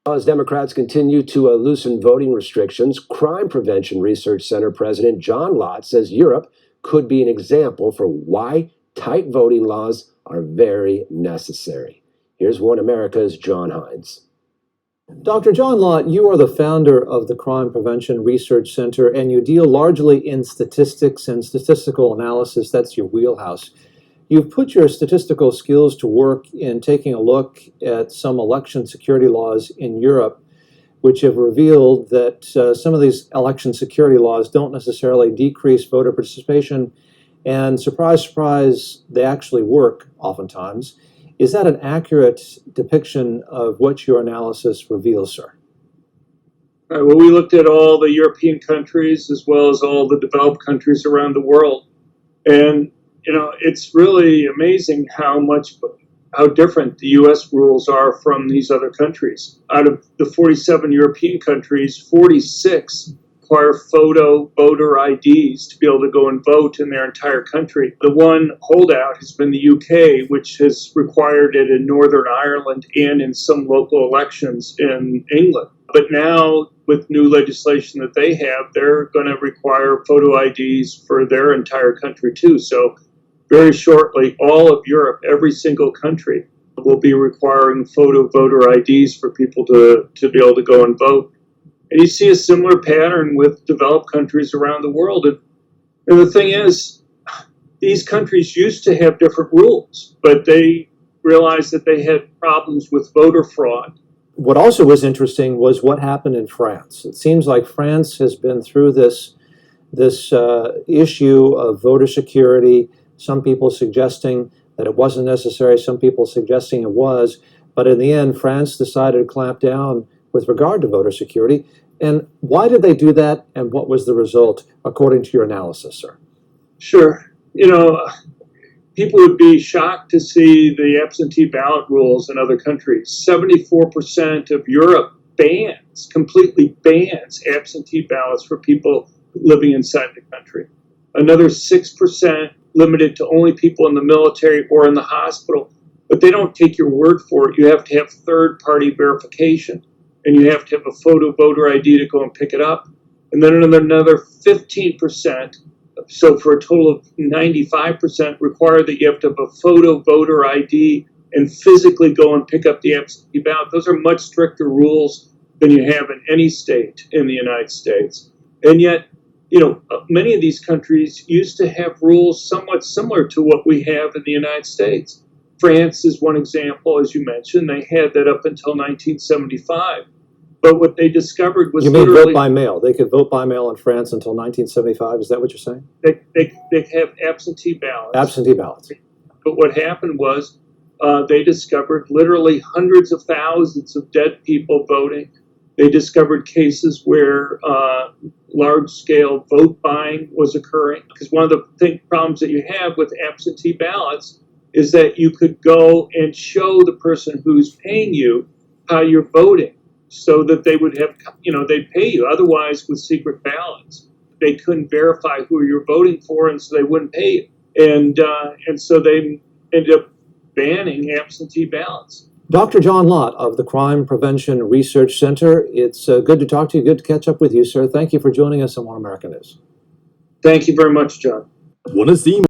As Democrats continue to loosen voting restrictions, Crime Prevention Research Center President John Lott says Europe could be an example for why tight voting laws are very necessary. Here's One America's John Hines. Dr. John Lott, you are the founder of the Crime Prevention Research Center, and you deal largely in statistics and statistical analysis. That's your wheelhouse. You've put your statistical skills to work in taking a look at some election security laws in Europe, which have revealed that some of these election security laws don't necessarily decrease voter participation, and surprise, surprise, they actually work oftentimes. Is that an accurate depiction of what your analysis reveals, sir? Well, we looked at all the European countries as well as all the developed countries around the world, and it's really amazing how different the U.S. rules are from these other countries. Out of the 47 European countries, 46 require photo voter IDs to be able to go and vote in their entire country. The one holdout has been the UK, which has required it in Northern Ireland and in some local elections in England. But now, with new legislation that they have, they're going to require photo IDs for their entire country too. So very shortly, all of Europe, every single country, will be requiring photo voter IDs for people to be able to go and vote. And you see a similar pattern with developed countries around the world. And the thing is, these countries used to have different rules, but they realized that they had problems with voter fraud. What also was interesting was what happened in France. It seems like France has been through this issue of voter security. Some people suggesting that it wasn't necessary, some people suggesting it was, but in the end, France decided to clamp down with regard to voter security. And why did they do that, and what was the result, according to your analysis, sir? Sure. People would be shocked to see the absentee ballot rules in other countries. 74% of Europe completely bans absentee ballots for people living inside the country. Another 6% limited to only people in the military or in the hospital. But they don't take your word for it. You have to have third-party verification, and you have to have a photo voter ID to go and pick it up. And then another 15%, so for a total of 95%, require that you have to have a photo voter ID and physically go and pick up the absentee ballot. Those are much stricter rules than you have in any state in the United States. And yet, many of these countries used to have rules somewhat similar to what we have in the United States. France is one example, as you mentioned. They had that up until 1975. But what they discovered was vote by mail. They could vote by mail in France until 1975. Is that what you're saying? They have absentee ballots. Absentee ballots. But what happened was they discovered literally hundreds of thousands of dead people voting. They discovered cases where large-scale vote buying was occurring. Because one of the problems that you have with absentee ballots is that you could go and show the person who's paying you how you're voting, so that they would have, they'd pay you. Otherwise, with secret ballots, they couldn't verify who you're voting for, and so they wouldn't pay you. And so they ended up banning absentee ballots. Dr. John Lott of the Crime Prevention Research Center, it's good to talk to you, good to catch up with you, sir. Thank you for joining us on One America News. Thank you very much, John. Want to see